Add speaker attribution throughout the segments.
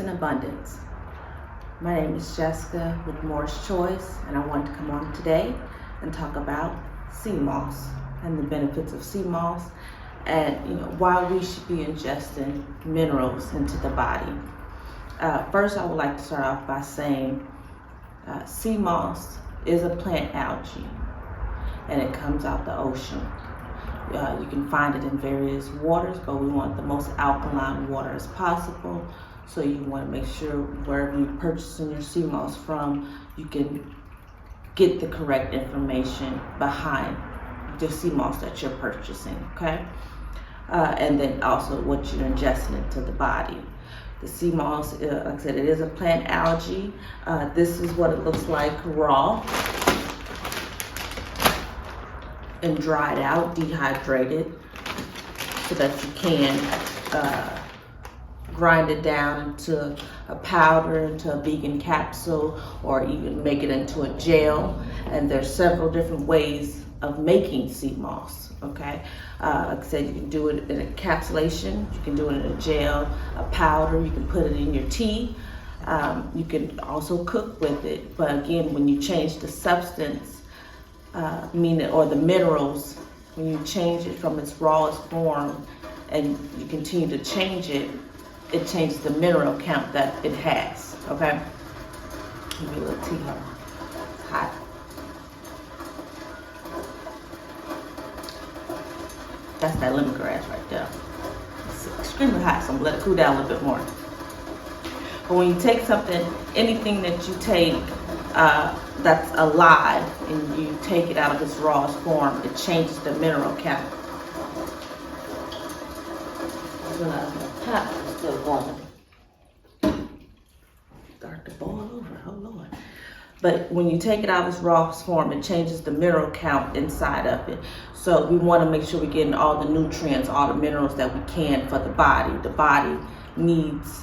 Speaker 1: in abundance. My name is Jessica with Moore's Choice, and I wanted to come on today and talk about Seamoss and the benefits of Seamoss, and why we should be ingesting minerals into the body. First, I would like to start off by saying Seamoss is a plant algae, and it comes out the ocean. You can find it in various waters, but we want the most alkaline water as possible. So you want to make sure wherever you're purchasing your Seamoss from, you can get the correct information behind the Seamoss that you're purchasing, okay? And then also what you're ingesting into the body. The Seamoss, like I said, it is a plant algae. This is what it looks like raw and dried out, dehydrated, so that you can grind it down into a powder, into a vegan capsule, or even make it into a gel. And there's several different ways of making Seamoss, okay? Like I said, you can do it in a capsulation, you can do it in a gel, a powder, you can put it in your tea. You can also cook with it, but again, when you change the substance, or the minerals, when you change it from its rawest form and you continue to change it, it changes the mineral count that it has, okay? Give me a little tea here. It's hot. That's that lemongrass right there. It's extremely hot, so I'm gonna let it cool down a little bit more. But when you take something, anything that you take that's alive, and you take it out of its rawest form, it changes the mineral count. Pot is still going. Start to boil over, oh Lord. But when you take it out of its rawest form, it changes the mineral count inside of it. So we want to make sure we're getting all the nutrients, all the minerals that we can for the body. The body needs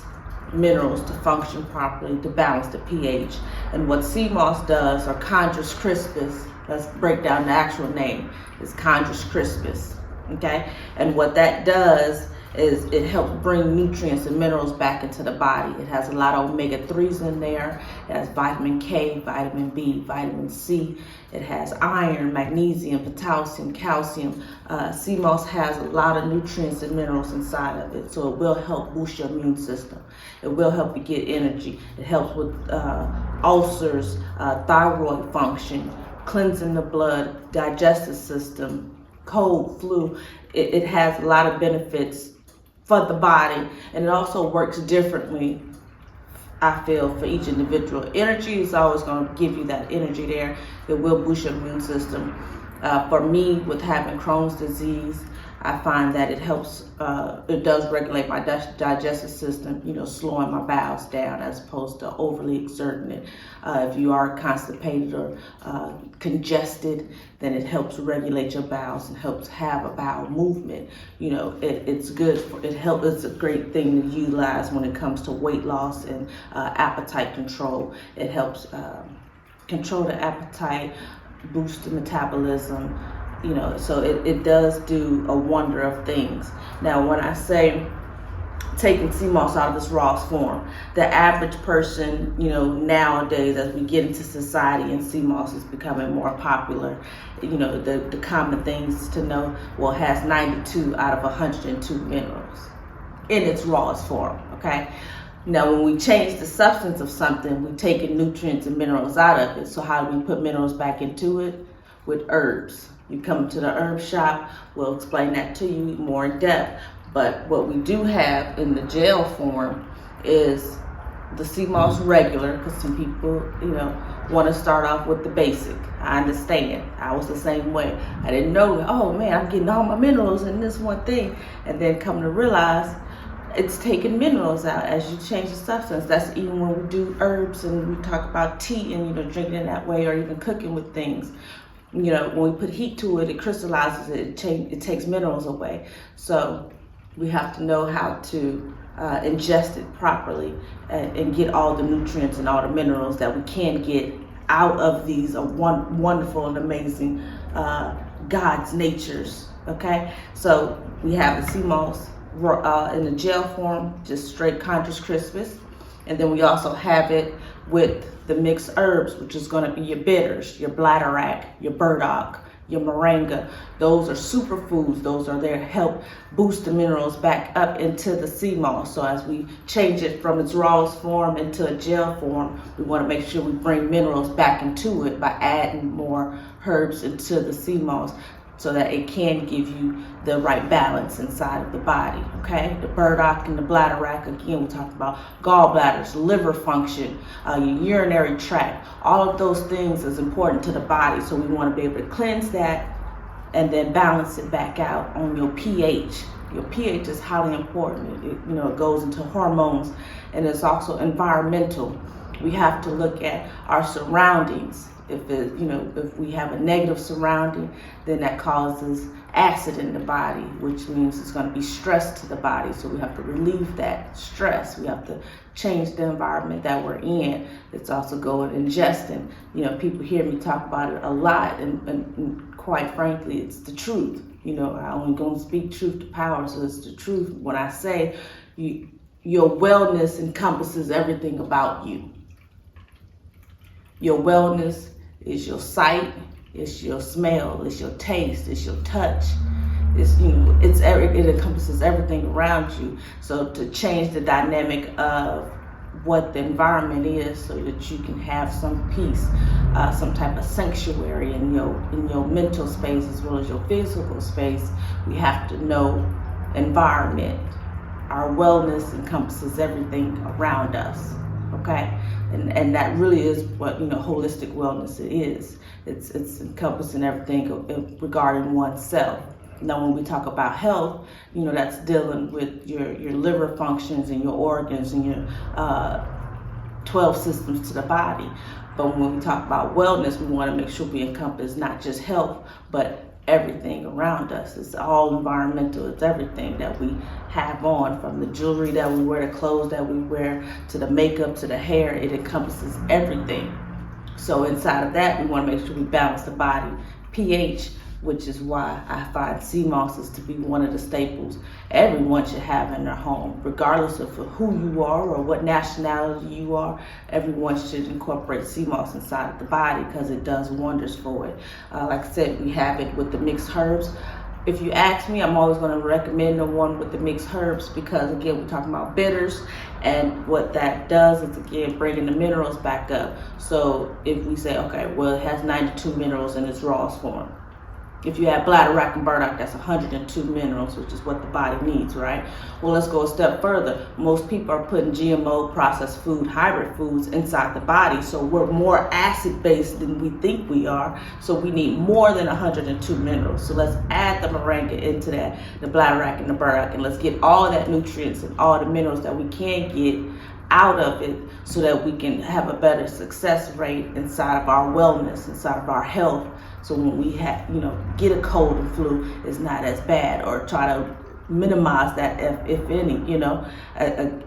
Speaker 1: minerals to function properly, to balance the pH. And what Seamoss does, or Chondrus crispus, let's break down the actual name, is Chondrus crispus, okay? And what that does is it helps bring nutrients and minerals back into the body. It has a lot of omega-3s in there. It has vitamin K, vitamin B, vitamin C. It has iron, magnesium, potassium, calcium. Seamoss has a lot of nutrients and minerals inside of it, so it will help boost your immune system. It will help you get energy. It helps with ulcers, thyroid function, cleansing the blood, digestive system, cold, flu. It has a lot of benefits for the body, and it also works differently, I feel, for each individual. Energy is always going to give you that energy there. It will boost your immune system. For me, with having Crohn's disease, I find that it helps, it does regulate my digestive system, slowing my bowels down as opposed to overly exerting it. If you are constipated or congested, then it helps regulate your bowels and helps have a bowel movement. It's good, it's a great thing to utilize when it comes to weight loss and appetite control. It helps control the appetite, boost the metabolism, so it does do a wonder of things. Now, when I say taking Seamoss out of its rawest form, the average person, nowadays, as we get into society and Seamoss is becoming more popular, the common things to know, it has 92 out of 102 minerals in its rawest form, okay? Now, when we change the substance of something, we're taking nutrients and minerals out of it. So how do we put minerals back into it? With herbs. You come to the herb shop, we'll explain that to you more in depth. But what we do have in the gel form is the Seamoss regular, because some people, want to start off with the basic. I understand. I was the same way. I didn't know, oh man, I'm getting all my minerals in this one thing. And then come to realize it's taking minerals out as you change the substance. That's even when we do herbs and we talk about tea and, drinking it that way, or even cooking with things. When we put heat to it, it crystallizes it, it takes minerals away. So we have to know how to ingest it properly and get all the nutrients and all the minerals that we can get out of these wonderful and amazing God's natures, okay? So we have the Seamoss in the gel form, just straight Chondrus crispus. And then we also have it with the mixed herbs, which is going to be your bitters, your Bladderwrack, your Burdock, your moringa. Those are superfoods. Those are there to help boost the minerals back up into the Seamoss. So as we change it from its rawest form into a gel form, we want to make sure we bring minerals back into it by adding more herbs into the Seamoss, so that it can give you the right balance inside of the body, okay? The Burdock and the Bladderwrack, again, we talked about gallbladders, liver function, your urinary tract. All of those things is important to the body, so we want to be able to cleanse that and then balance it back out on your pH. Your pH is highly important. It goes into hormones, and it's also environmental. We have to look at our surroundings. If we have a negative surrounding, then that causes acid in the body, which means it's going to be stress to the body. So we have to relieve that stress. We have to change the environment that we're in. It's also going ingesting. People hear me talk about it a lot, and quite frankly, it's the truth. I only going to speak truth to power, so it's the truth when I say your wellness encompasses everything about you. Your wellness is your sight, it's your smell, it's your taste, it's your touch. It encompasses everything around you. So to change the dynamic of what the environment is, so that you can have some peace, some type of sanctuary in your mental space as well as your physical space, we have to know environment. Our wellness encompasses everything around us. Okay, and that really is what holistic wellness is. It's encompassing everything regarding oneself. Now, when we talk about health, that's dealing with your liver functions and your organs and your 12 systems to the body. But when we talk about wellness, we want to make sure we encompass not just health, but everything around us. It's all environmental. It's everything that we have on, from the jewelry that we wear, the clothes that we wear, to the makeup, to the hair. It encompasses everything. So inside of that, we want to make sure we balance the body pH, which is why I find Seamosses to be one of the staples everyone should have in their home, regardless of who you are or what nationality you are. Everyone should incorporate Seamoss inside of the body, because it does wonders for it. Like I said, we have it with the mixed herbs. If you ask me, I'm always going to recommend the one with the mixed herbs, because again, we're talking about bitters, and what that does is, again, bringing the minerals back up. So if we say, okay, well, it has 92 minerals in its rawest form. If you have Bladderwrack and Burdock, that's 102 minerals, which is what the body needs, right? Well, let's go a step further. Most people are putting GMO, processed food, hybrid foods inside the body, so we're more acid-based than we think we are, so we need more than 102 minerals. So let's add the moringa into that, the Bladderwrack and the Burdock, and let's get all that nutrients and all the minerals that we can get out of it, so that we can have a better success rate inside of our wellness, inside of our health. So when we get a cold and flu, it's not as bad, or try to minimize that if any,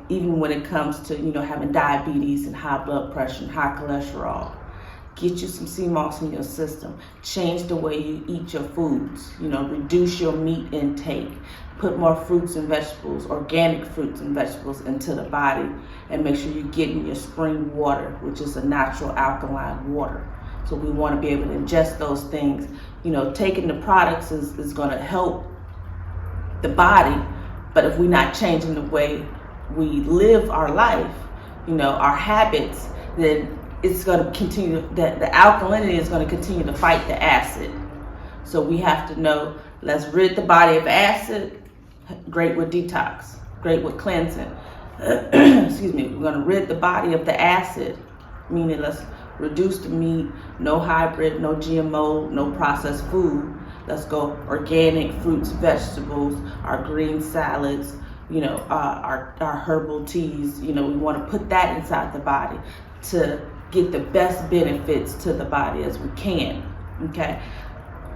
Speaker 1: even when it comes to, having diabetes and high blood pressure and high cholesterol. Get you some Seamoss in your system. Change the way you eat your foods. Reduce your meat intake. Put more fruits and vegetables, organic fruits and vegetables into the body, and make sure you're getting your spring water, which is a natural alkaline water. So we want to be able to ingest those things. Taking the products is going to help the body, but if we're not changing the way we live our life, our habits, then it's going to continue, the alkalinity is going to continue to fight the acid. So we have to know, let's rid the body of acid. Great with detox, great with cleansing. Excuse me, we're going to rid the body of the acid, meaning let's reduce the meat, no hybrid, no GMO, no processed food. Let's go organic fruits, vegetables, our green salads, our herbal teas. We want to put that inside the body to get the best benefits to the body as we can. Okay.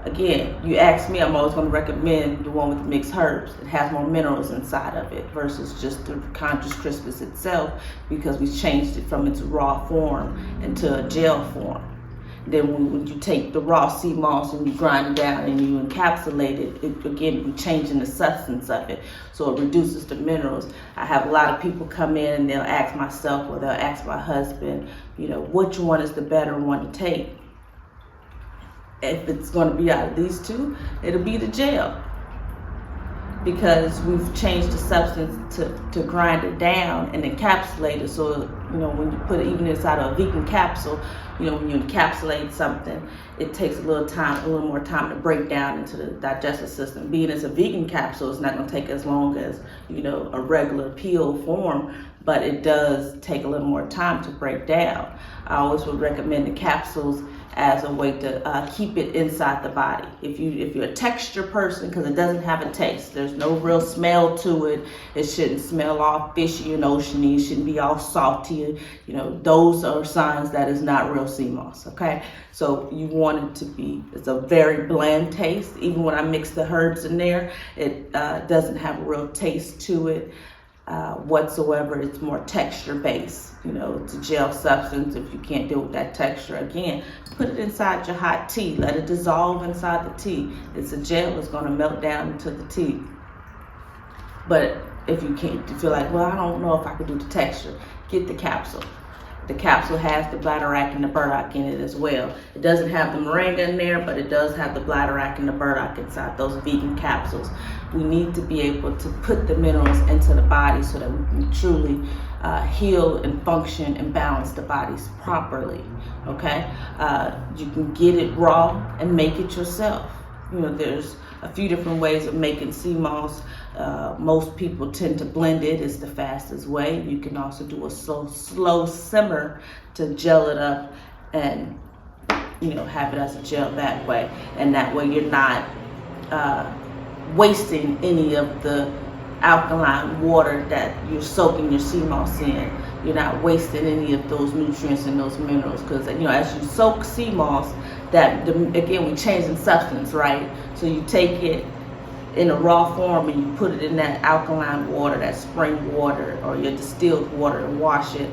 Speaker 1: Again, you ask me, I'm always going to recommend the one with the mixed herbs. It has more minerals inside of it versus just the Conscious Crispus itself, because we changed it from its raw form into a gel form. Then when you take the raw sea moss and you grind it down and you encapsulate it, again, you're changing the substance of it. So it reduces the minerals. I have a lot of people come in and they'll ask myself or they'll ask my husband, which one is the better one to take? If it's going to be out of these two, it'll be the gel. Because we've changed the substance to grind it down and encapsulate it. So, when you put it even inside of a vegan capsule, when you encapsulate something, it takes a little more time to break down into the digestive system. Being as a vegan capsule, it's not going to take as long as, a regular pill form, but it does take a little more time to break down. I always would recommend the capsules as a way to keep it inside the body. If you're a texture person, because it doesn't have a taste, there's no real smell to it. It shouldn't smell all fishy and oceany. It shouldn't be all salty. Those are signs that it's not real sea moss. Okay, so you want it to be. It's a very bland taste. Even when I mix the herbs in there, it doesn't have a real taste to it whatsoever. It's more texture based. It's a gel substance. If you can't deal with that texture, again, put it inside your hot tea. Let it dissolve inside the tea. It's a gel. It's going to melt down into the tea. But if you can't, you feel like, well, I don't know if I could do the texture, get the capsule. The capsule has the Bladderwrack and the Burdock in it as well. It doesn't have the moringa in there, but it does have the Bladderwrack and the Burdock inside those vegan capsules. We need to be able to put the minerals into the body so that we can truly heal and function and balance the bodies properly. Okay, you can get it raw and make it yourself. There's a few different ways of making sea moss. Most people tend to blend it. It's the fastest way. You can also do a slow simmer to gel it up and have it as a gel that way. And that way you're not wasting any of the alkaline water that you're soaking your sea moss in. You're not wasting any of those nutrients and those minerals, because as you soak sea moss, again, we changing substance, right? So you take it in a raw form and you put it in that alkaline water, that spring water or your distilled water, and wash it.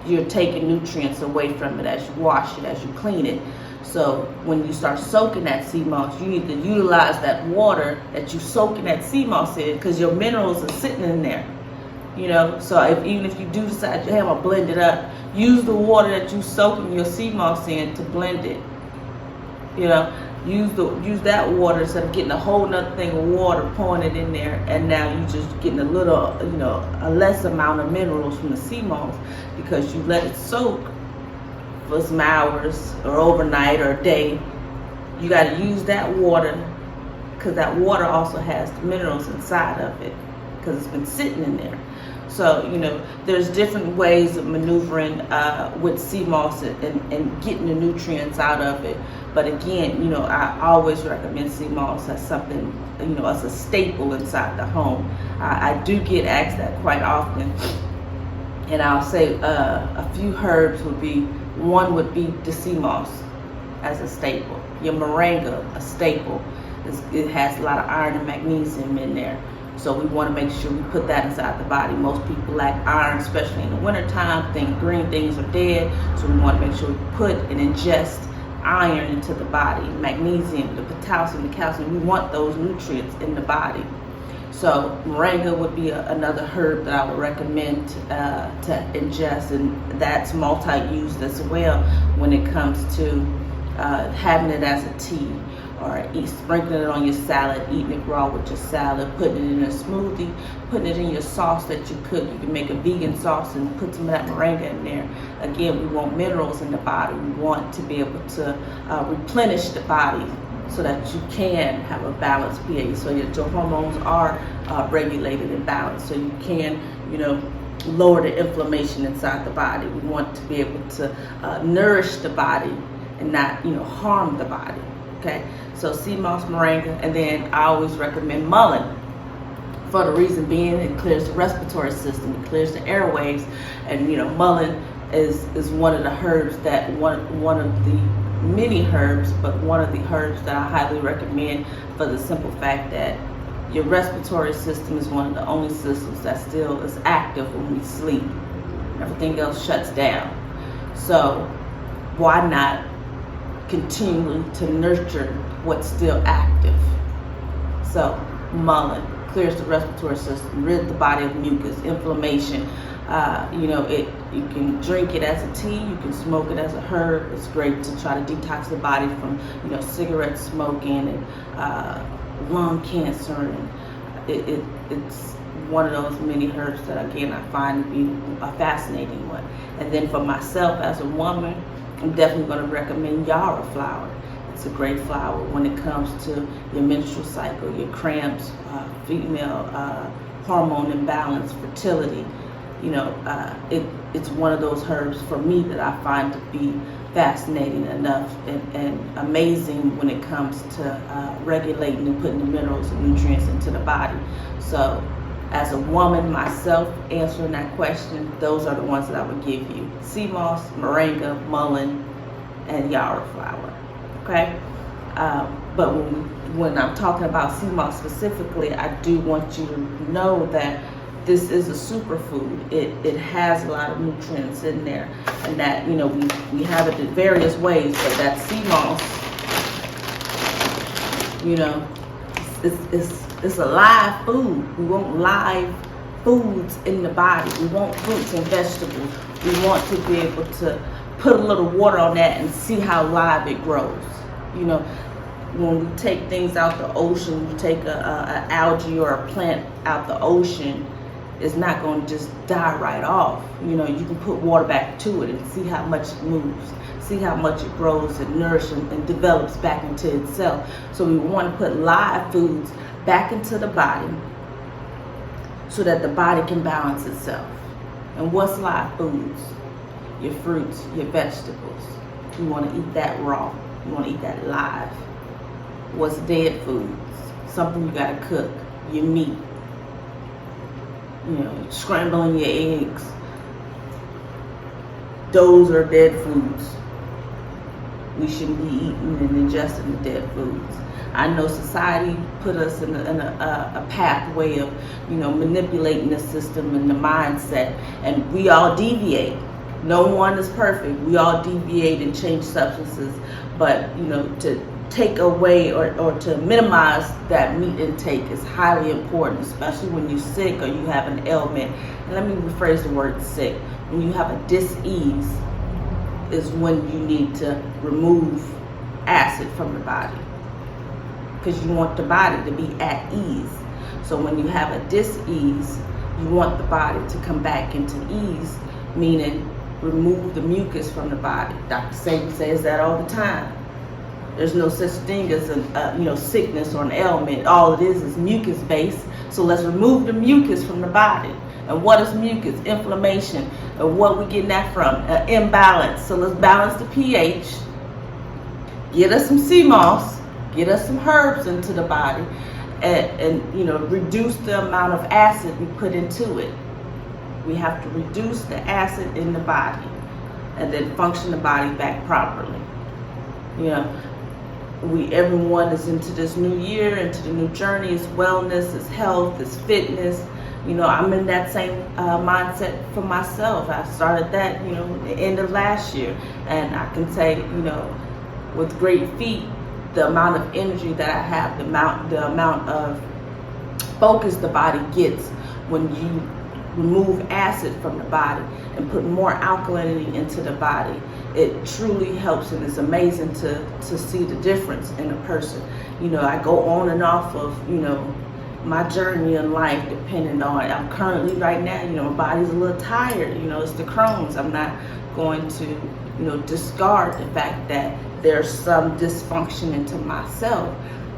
Speaker 1: You're taking nutrients away from it as you wash it, as you clean it. So when you start soaking that sea moss, you need to utilize that water that you soaking that sea moss in, because your minerals are sitting in there. So even if you do decide you have to blend it up, use the water that you soaking your sea moss in to blend it. Use that water instead of getting a whole nother thing of water, pouring it in there, and now you just getting a little, a less amount of minerals from the sea moss, because you let it soak for some hours or overnight or a day. You got to use that water, because that water also has the minerals inside of it, because it's been sitting in there. So, there's different ways of maneuvering with sea moss and getting the nutrients out of it. But again, I always recommend sea moss as something, as a staple inside the home. I do get asked that quite often. And I'll say a few herbs would be, one would be the sea moss as a staple. Your moringa, a staple. It has a lot of iron and magnesium in there. So we want to make sure we put that inside the body. Most people lack iron, especially in the wintertime. Green things are dead. So we want to make sure we put and ingest iron into the body. Magnesium, the potassium, the calcium. We want those nutrients in the body. So moringa would be another herb that I would recommend to ingest. And that's multi-used as well when it comes to having it as a tea, or sprinkling it on your salad, eating it raw with your salad, putting it in a smoothie, putting it in your sauce that you cook. You can make a vegan sauce and put some of that moringa in there. Again, we want minerals in the body. We want to be able to replenish the body so that you can have a balanced pH, so that your hormones are regulated and balanced, so you can, lower the inflammation inside the body. We want to be able to nourish the body and not, harm the body. Okay, so sea moss, moringa, and then I always recommend mullein, for the reason being it clears the respiratory system, it clears the airways, and mullein is one of the herbs that one of the many herbs, but one of the herbs that I highly recommend, for the simple fact that your respiratory system is one of the only systems that still is active when we sleep. Everything else shuts down. So why not continually to nurture what's still active. So mullein clears the respiratory system, rid the body of mucus, inflammation. You can drink it as a tea, you can smoke it as a herb. It's great to try to detox the body from, cigarette smoking and lung cancer. And it's one of those many herbs that, again, I find to be a fascinating one. And then for myself as a woman, I'm definitely going to recommend yarrow flower. It's a great flower when it comes to your menstrual cycle, your cramps, female hormone imbalance, fertility. It's one of those herbs for me that I find to be fascinating enough and amazing when it comes to regulating and putting the minerals and nutrients into the body. So as a woman myself answering that question, those are the ones that I would give you: Seamoss, moringa, mullein, and yarrow flower. Okay? But when I'm talking about Seamoss specifically, I do want you to know that this is a superfood. It has a lot of nutrients in there, and that we have it in various ways. But that Seamoss, it's a live food. We want live foods in the body. We want fruits and vegetables. We want to be able to put a little water on that and see how live it grows. When we take things out the ocean, you take a algae or a plant out the ocean, it's not going to just die right off. You can put water back to it and see how much it moves, see how much it grows and nourishes and develops back into itself. So we want to put live foods back into the body so that the body can balance itself. And what's live foods? Your fruits, your vegetables. You want to eat that raw. You want to eat that live. What's dead foods? Something you got to cook. Your meat. Scrambling your eggs. Those are dead foods. We shouldn't be eating and ingesting the dead foods. I know society put us in a pathway of, manipulating the system and the mindset, and we all deviate. No one is perfect. We all deviate and change substances, but to take away or to minimize that meat intake is highly important, especially when you're sick or you have an ailment. And let me rephrase the word sick. When you have a dis-ease is when you need to remove acid from the body, because you want the body to be at ease. So when you have a dis-ease, you want the body to come back into ease, meaning remove the mucus from the body. Dr. Saban says that all the time. There's no such thing as a sickness or an ailment. All it is mucus based. So let's remove the mucus from the body. And what is mucus? Inflammation. And what we getting that from? Imbalance. So let's balance the pH. Get us some Seamoss. Get us some herbs into the body, and reduce the amount of acid we put into it. We have to reduce the acid in the body, and then function the body back properly. Everyone is into this new year, into the new journey. It's wellness, it's health, it's fitness. I'm in that same mindset for myself. I started that, the end of last year, and I can say, with great feet, the amount of energy that I have, the amount of focus the body gets when you remove acid from the body and put more alkalinity into the body. It truly helps, and it's amazing to see the difference in a person. I go on and off of, my journey in life depending on, I'm currently right now, my body's a little tired, it's the Crohn's. I'm not going to, discard the fact that there's some dysfunction into myself,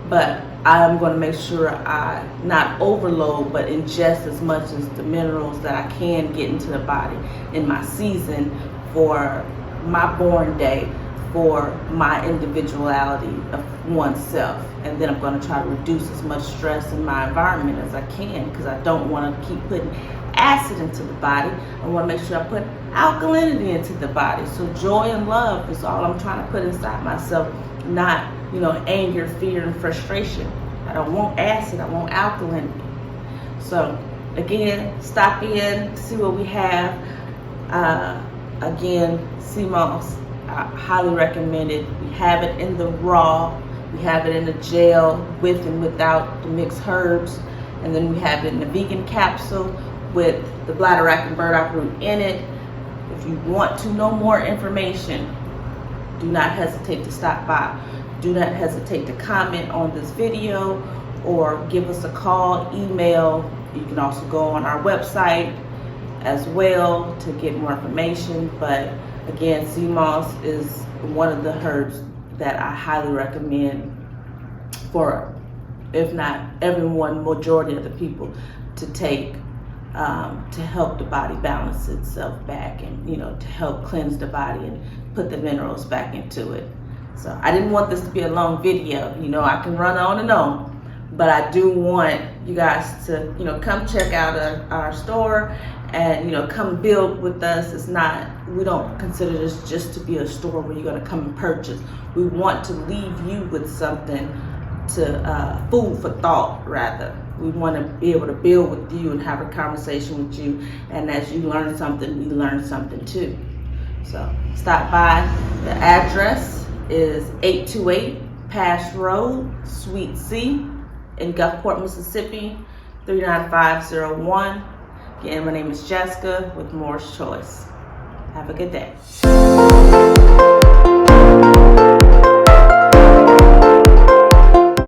Speaker 1: but I'm going to make sure I not overload, but ingest as much as the minerals that I can get into the body in my season for my born day, for my individuality of oneself. And then I'm going to try to reduce as much stress in my environment as I can, because I don't want to keep putting acid into the body. I want to make sure I put alkalinity into the body. So joy and love is all I'm trying to put inside myself, not anger, fear, and frustration. I don't want acid, I want alkalinity. So again, stop in, see what we have. Again, Seamoss, I highly recommend it. We have it in the raw, we have it in the gel with and without the mixed herbs, and then we have it in the vegan capsule with the Bladderwrack and Burdock root in it. If you want to know more information, do not hesitate to stop by. Do not hesitate to comment on this video or give us a call, email. You can also go on our website as well to get more information. But again, Seamoss is one of the herbs that I highly recommend for, if not everyone, majority of the people to take to help the body balance itself back, and to help cleanse the body and put the minerals back into it. So I didn't want this to be a long video. I can run on and on, but I do want you guys to come check out our store and come build with us. We don't consider this just to be a store where you're going to come and purchase. We want to leave you with something to food for thought, rather. We want to be able to build with you and have a conversation with you, and as you learn something, we learn something too. So stop by. The address is 828 Pass Road, Suite C in Gulfport, Mississippi, 39501. Again, my name is Jessica with Moore's Choice. Have a good day.